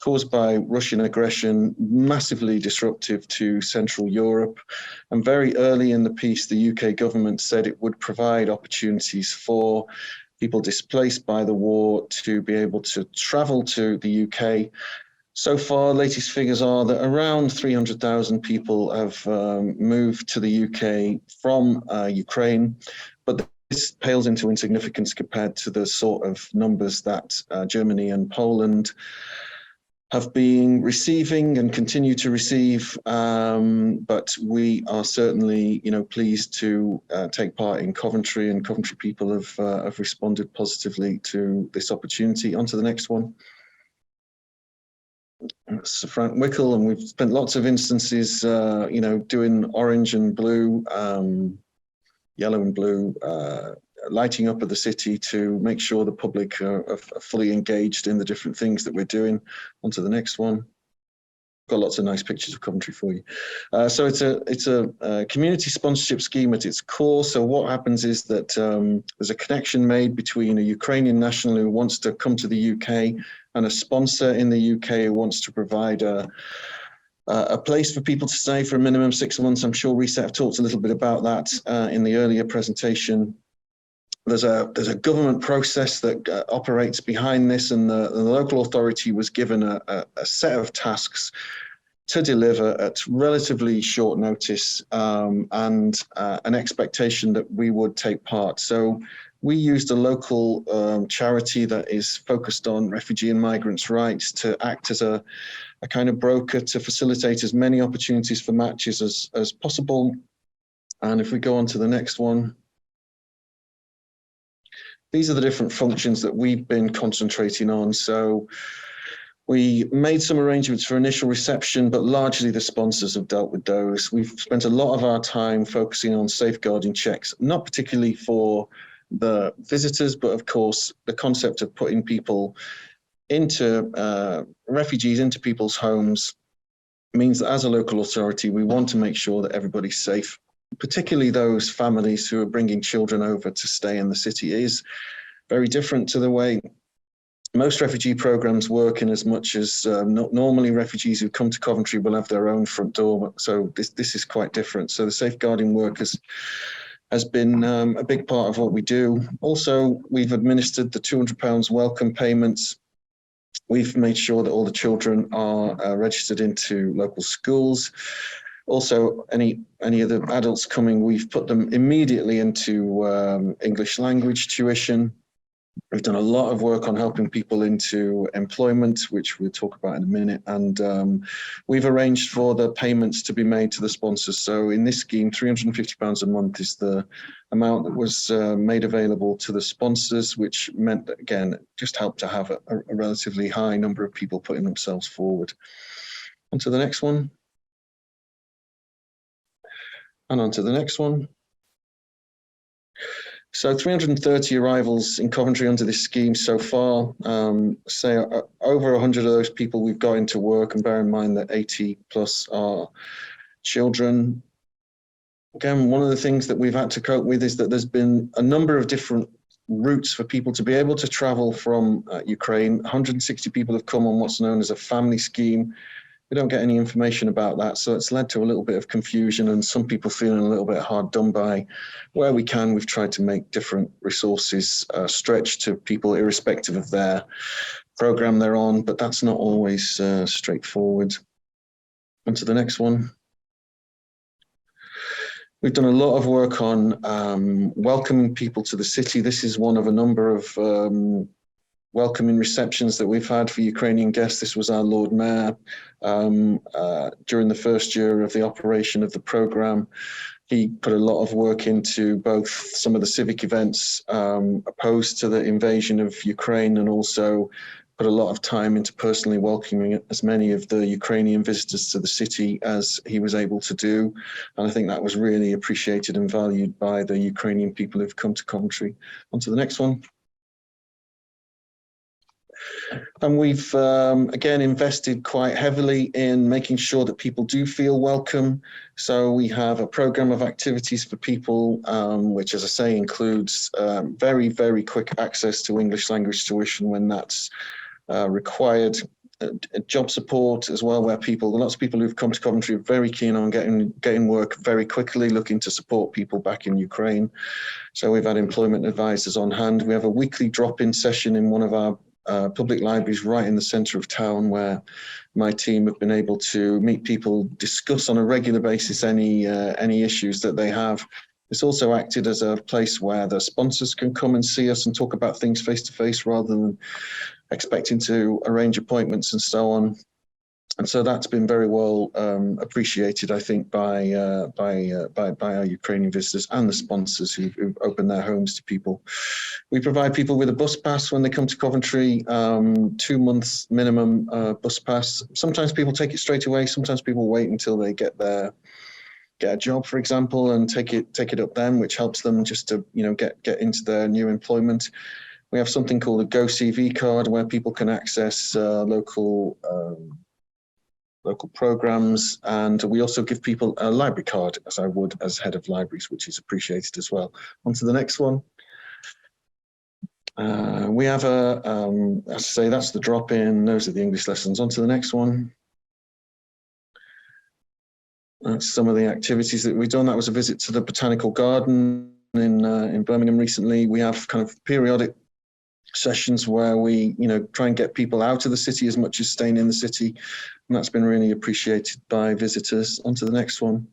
caused by Russian aggression, massively disruptive to Central Europe. And very early in the piece, the UK government said it would provide opportunities for people displaced by the war to be able to travel to the UK. So far, latest figures are that around 300,000 people have moved to the UK from Ukraine, but this pales into insignificance compared to the sort of numbers that Germany and Poland have been receiving and continue to receive. But we are certainly, pleased to take part in Coventry, and Coventry people have responded positively to this opportunity. On to the next one. Sir Frank Wickle, and we've spent lots of instances, doing orange and blue, yellow and blue, lighting up of the city to make sure the public are fully engaged in the different things that we're doing. On to the next one. Got lots of nice pictures of Coventry for you. So it's a community sponsorship scheme at its core. So what happens is that there's a connection made between a Ukrainian national who wants to come to the UK and a sponsor in the UK who wants to provide a place for people to stay for a minimum 6 months. I'm sure Reset talked a little bit about that in the earlier presentation. There's a government process that operates behind this, and the local authority was given a set of tasks to deliver at relatively short notice, and an expectation that we would take part. So we used a local charity that is focused on refugee and migrants' rights to act as a kind of broker to facilitate as many opportunities for matches as possible. And if we go on to the next one. These are the different functions that we've been concentrating on. So we made some arrangements for initial reception, but largely the sponsors have dealt with those. We've spent a lot of our time focusing on safeguarding checks, not particularly for the visitors, but of course, the concept of putting people into refugees into people's homes means that as a local authority, we want to make sure that everybody's safe, particularly those families who are bringing children over to stay in the city. It is very different to the way most refugee programs work, in as much as normally refugees who come to Coventry will have their own front door. So this is quite different. So the safeguarding work has been a big part of what we do. Also, we've administered the £200 welcome payments. We've made sure that all the children are registered into local schools. Also, any of the adults coming, we've put them immediately into English language tuition. We've done a lot of work on helping people into employment, which we'll talk about in a minute. And we've arranged for the payments to be made to the sponsors. So in this scheme, £350 a month is the amount that was made available to the sponsors, which meant that, again, just helped to have a relatively high number of people putting themselves forward. On to the next one. And on to the next one. So 330 arrivals in Coventry under this scheme so far. Say over 100 of those people we've got into work, and bear in mind that 80 plus are children. Again, one of the things that we've had to cope with is that there's been a number of different routes for people to be able to travel from Ukraine. 160 people have come on what's known as a family scheme. We don't get any information about that, so it's led to a little bit of confusion and some people feeling a little bit hard done by. Where we can, we've tried to make different resources stretch to people irrespective of their program they're on, but that's not always straightforward. On to the next one. We've done a lot of work on welcoming people to the city. This is one of a number of welcoming receptions that we've had for Ukrainian guests. This was our Lord Mayor during the first year of the operation of the programme. He put a lot of work into both some of the civic events opposed to the invasion of Ukraine, and also put a lot of time into personally welcoming as many of the Ukrainian visitors to the city as he was able to do. And I think that was really appreciated and valued by the Ukrainian people who've come to Coventry. On to the next one. And we've, again, invested quite heavily in making sure that people do feel welcome. So we have a program of activities for people, which, as I say, includes very, very quick access to English language tuition when that's required. Job support as well, where lots of people who've come to Coventry are very keen on getting work very quickly, looking to support people back in Ukraine. So we've had employment advisors on hand. We have a weekly drop-in session in one of our public libraries right in the centre of town, where my team have been able to meet people, discuss on a regular basis any issues that they have. It's also acted as a place where the sponsors can come and see us and talk about things face to face rather than expecting to arrange appointments and so on. And so that's been very well appreciated, I think, by our Ukrainian visitors and the sponsors who've opened their homes to people. We provide people with a bus pass when they come to Coventry, 2 months minimum bus pass. Sometimes people take it straight away. Sometimes people wait until they get a job, for example, and take it up then, which helps them just to get into their new employment. We have something called a GoCV card, where people can access local programs, and we also give people a library card, as I would as head of libraries, which is appreciated as well. On to the next one. We have as I say, that's the drop-in, those are the English lessons. On to the next one. That's some of the activities that we've done. That was a visit to the Botanical Garden in Birmingham recently. We have kind of periodic sessions where we try and get people out of the city as much as staying in the city, and that's been really appreciated by visitors. On to the next one.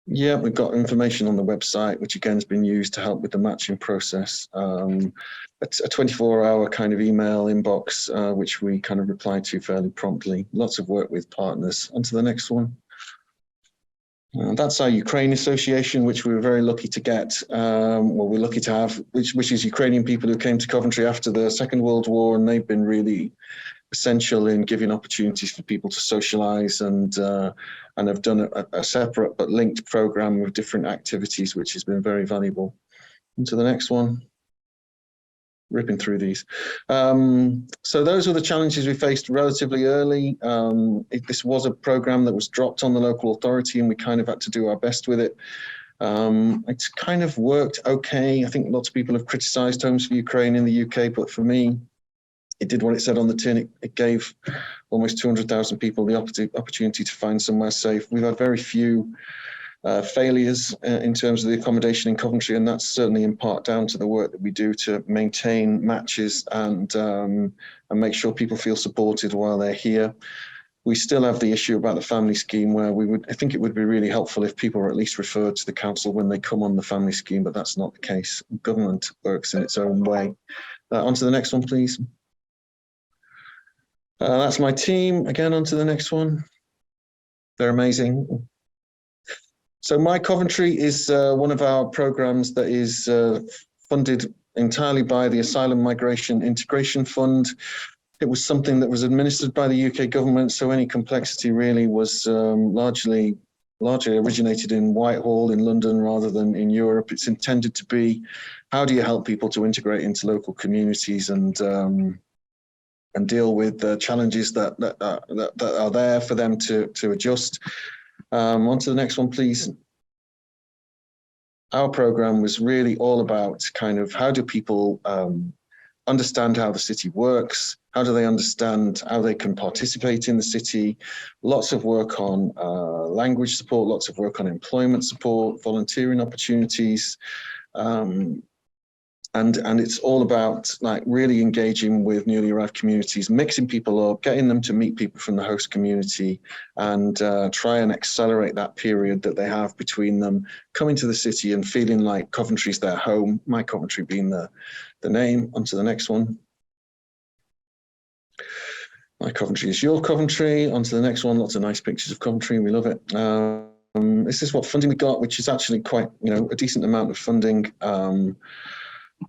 Yeah, we've got information on the website, which again has been used to help with the matching process. A 24-hour kind of email inbox, which we kind of reply to fairly promptly. Lots of work with partners. On to the next one. That's our Ukraine Association, which we were very lucky to get, we're lucky to have, which is Ukrainian people who came to Coventry after the Second World War, and they've been really essential in giving opportunities for people to socialise, and have done a separate but linked programme with different activities, which has been very valuable. On to the next one. Ripping through these. So those are the challenges we faced relatively early. This was a program that was dropped on the local authority, and we kind of had to do our best with it. It's kind of worked okay. I think lots of people have criticised Homes for Ukraine in the UK, but for me, it did what it said on the tin. It gave almost 200,000 people the opportunity to find somewhere safe. We've had very few failures in terms of the accommodation in Coventry, and that's certainly in part down to the work that we do to maintain matches and make sure people feel supported while they're here. We still have the issue about the family scheme where I think it would be really helpful if people were at least referred to the council when they come on the family scheme, but that's not the case. Government works in its own way. On to the next one, please. That's my team. Again, on to the next one. They're amazing. So My Coventry is one of our programs that is funded entirely by the Asylum Migration Integration Fund. It was something that was administered by the UK government, so any complexity really was largely originated in Whitehall in London rather than in Europe. It's intended to be, how do you help people to integrate into local communities and deal with the challenges that are there for them to adjust. On to the next one, please. Our program was really all about kind of how do people understand how the city works, how do they understand how they can participate in the city. Lots of work on language support, lots of work on employment support, volunteering opportunities. And it's all about like really engaging with newly arrived communities, mixing people up, getting them to meet people from the host community, and try and accelerate that period that they have between them coming to the city and feeling like Coventry's their home, My Coventry being the name. On to the next one. My Coventry is your Coventry. On to the next one. Lots of nice pictures of Coventry. We love it. This is what funding we got, which is actually quite, a decent amount of funding.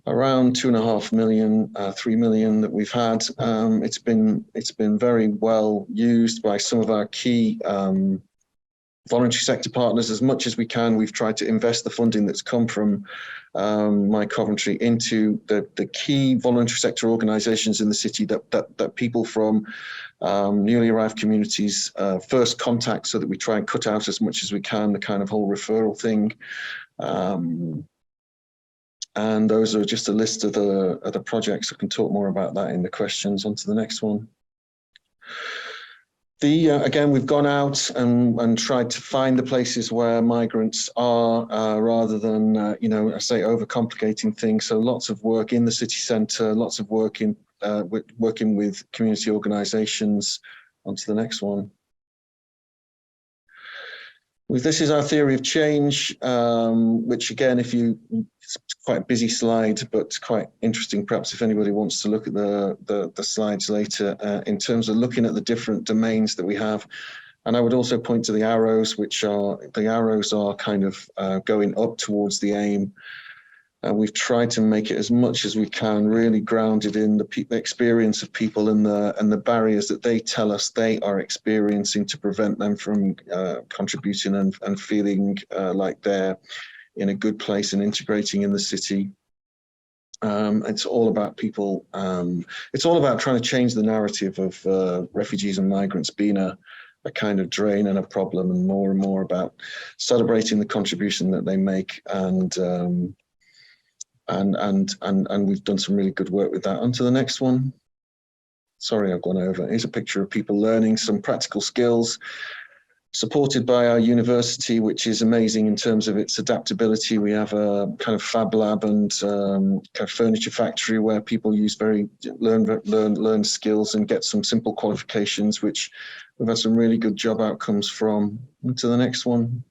Around 2.5 million, 3 million that we've had. It's been very well used by some of our key voluntary sector partners. As much as we can, we've tried to invest the funding that's come from My Coventry into the key voluntary sector organisations in the city that people from newly arrived communities first contact, so that we try and cut out as much as we can the kind of whole referral thing. And those are just a list of the projects. I can talk more about that in the questions. On to the next one. Again, we've gone out and tried to find the places where migrants are, rather than, I say, overcomplicating things. So lots of work in the city centre, lots of work in working with community organisations. On to the next one. This is our theory of change, which again, it's quite a busy slide, but quite interesting, perhaps if anybody wants to look at the slides later, in terms of looking at the different domains that we have. And I would also point to the arrows, are kind of going up towards the aim. We've tried to make it as much as we can really grounded in the experience of people and the barriers that they tell us they are experiencing to prevent them from contributing and feeling like they're in a good place and integrating in the city. It's all about people. It's all about trying to change the narrative of refugees and migrants being a kind of drain and a problem, and more about celebrating the contribution that they make. And we've done some really good work with that. On to the next one. Sorry, I've gone over. Here's a picture of people learning some practical skills, supported by our university, which is amazing in terms of its adaptability. We have a kind of fab lab and kind of furniture factory where people learn skills and get some simple qualifications, which we've had some really good job outcomes from. On to the next one.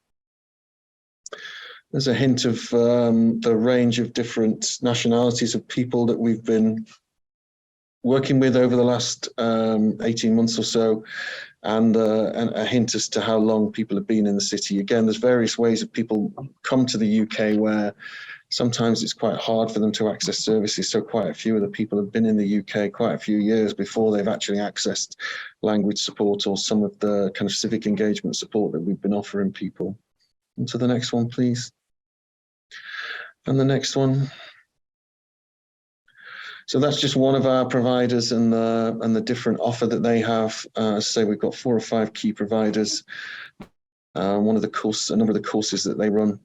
There's a hint of the range of different nationalities of people that we've been working with over the last 18 months or so, and a hint as to how long people have been in the city. Again, there's various ways that people come to the UK where sometimes it's quite hard for them to access services. So quite a few of the people have been in the UK quite a few years before they've actually accessed language support or some of the kind of civic engagement support that we've been offering people. On to the next one, please. And the next one. So that's just one of our providers and the different offer that they have. So we've got 4 or 5 key providers. A number of the courses that they run.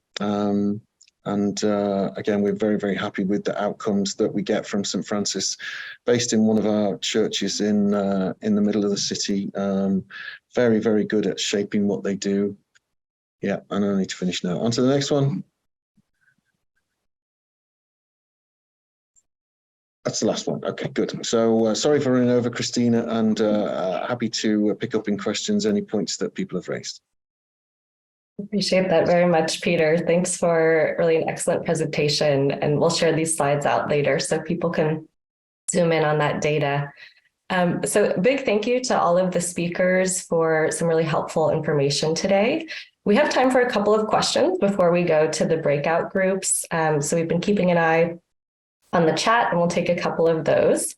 Again, we're very, very happy with the outcomes that we get from St. Francis, based in one of our churches in the middle of the city. Very, very good at shaping what they do. Yeah, and I need to finish now. On to the next one. That's the last one. Okay, good. So sorry for running over, Christina, and happy to pick up in questions any points that people have raised. Appreciate that very much, Peter. Thanks for really an excellent presentation. And we'll share these slides out later so people can zoom in on that data. So big thank you to all of the speakers for some really helpful information today. We have time for a couple of questions before we go to the breakout groups. So we've been keeping an eye on the chat and we'll take a couple of those.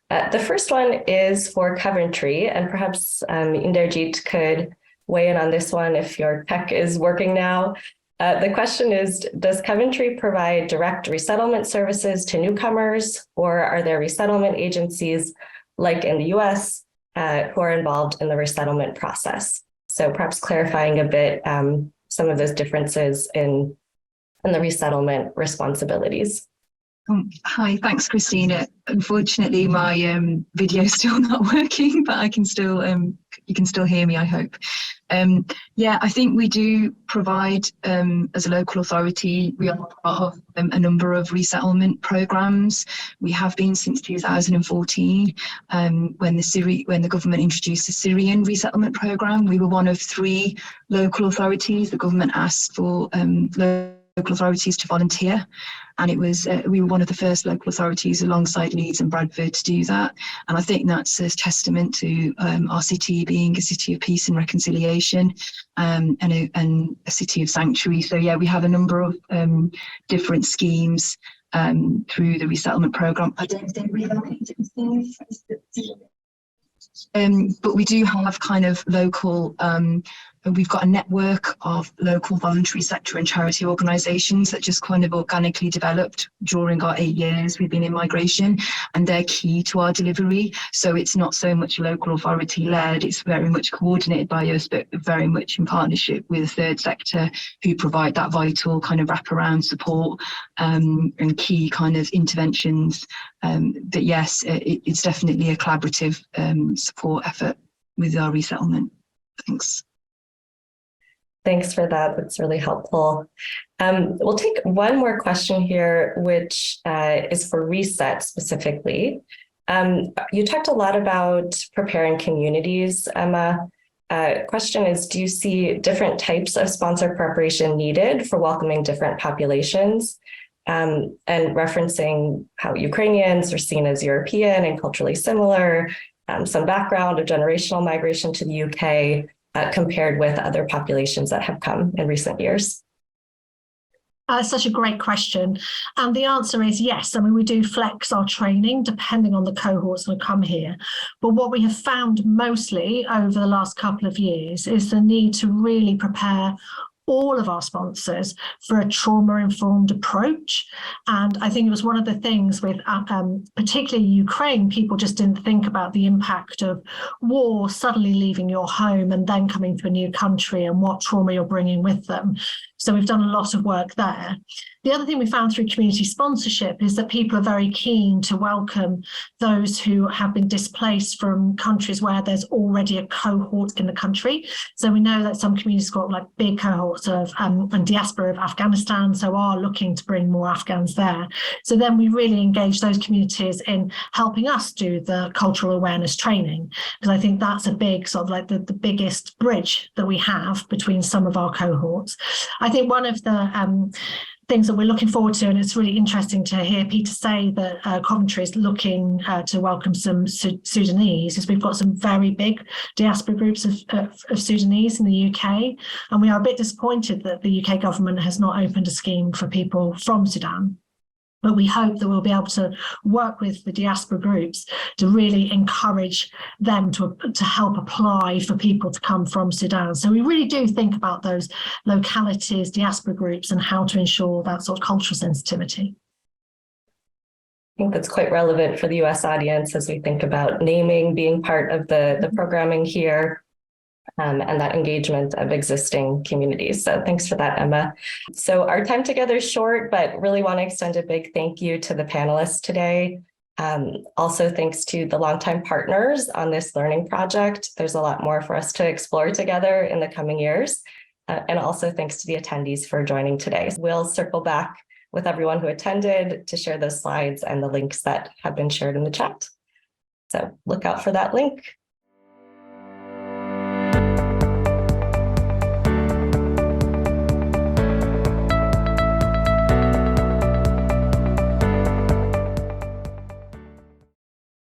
The first one is for Coventry, and perhaps Inderjeet could weigh in on this one if your tech is working now. The question is, does Coventry provide direct resettlement services to newcomers, or are there resettlement agencies like in the US who are involved in the resettlement process? So perhaps clarifying a bit some of those differences in the resettlement responsibilities. Hi, thanks, Christina. Unfortunately, my video is still not working, but I can still you can still hear me, I hope. Yeah, I think we do provide, as a local authority, we are part of a number of resettlement programs. We have been since 2014, when the government introduced the Syrian resettlement program. We were one of 3 local authorities. The government asked for local authorities to volunteer, and it was we were one of the first local authorities alongside Leeds and Bradford to do that. And I think that's a testament to our city being a city of peace and reconciliation, and a city of sanctuary. So yeah, we have a number of different schemes through the resettlement program. I don't think we have anything, but we do have kind of local, we've got a network of local voluntary sector and charity organisations that just kind of organically developed during our 8 years we've been in migration, and they're key to our delivery. So it's not so much local authority led, it's very much coordinated by us, but very much in partnership with the third sector, who provide that vital kind of wraparound support and key kind of interventions. But yes, it's definitely a collaborative support effort with our resettlement. Thanks. Thanks for that. That's really helpful. We'll take one more question here, which is for Reset specifically. You talked a lot about preparing communities, Emma. Question is, do you see different types of sponsor preparation needed for welcoming different populations? And referencing how Ukrainians are seen as European and culturally similar, some background of generational migration to the UK, compared with other populations that have come in recent years? Such a great question. And the answer is yes. I mean, we do flex our training depending on the cohorts that come here. But what we have found mostly over the last couple of years is the need to really prepare all of our sponsors for a trauma-informed approach. And I think it was one of the things with particularly Ukraine, people just didn't think about the impact of war, suddenly leaving your home and then coming to a new country and what trauma you're bringing with them. So we've done a lot of work there. The other thing we found through community sponsorship is that people are very keen to welcome those who have been displaced from countries where there's already a cohort in the country. So we know that some communities got like big cohorts of and diaspora of Afghanistan, so are looking to bring more Afghans there. So then we really engage those communities in helping us do the cultural awareness training, because I think that's a big sort of like the biggest bridge that we have between some of our cohorts. I think one of the things that we're looking forward to, and it's really interesting to hear Peter say that Coventry is looking to welcome some Sudanese, is we've got some very big diaspora groups of Sudanese in the UK, and we are a bit disappointed that the UK government has not opened a scheme for people from Sudan. But we hope that we'll be able to work with the diaspora groups to really encourage them to help apply for people to come from Sudan. So we really do think about those localities, diaspora groups, and how to ensure that sort of cultural sensitivity. I think that's quite relevant for the US audience as we think about naming being part of the programming here. And that engagement of existing communities. So thanks for that, Emma. So our time together is short, but really want to extend a big thank you to the panelists today. Also, thanks to the longtime partners on this learning project. There's a lot more for us to explore together in the coming years. And also thanks to the attendees for joining today. We'll circle back with everyone who attended to share those slides and the links that have been shared in the chat. So look out for that link.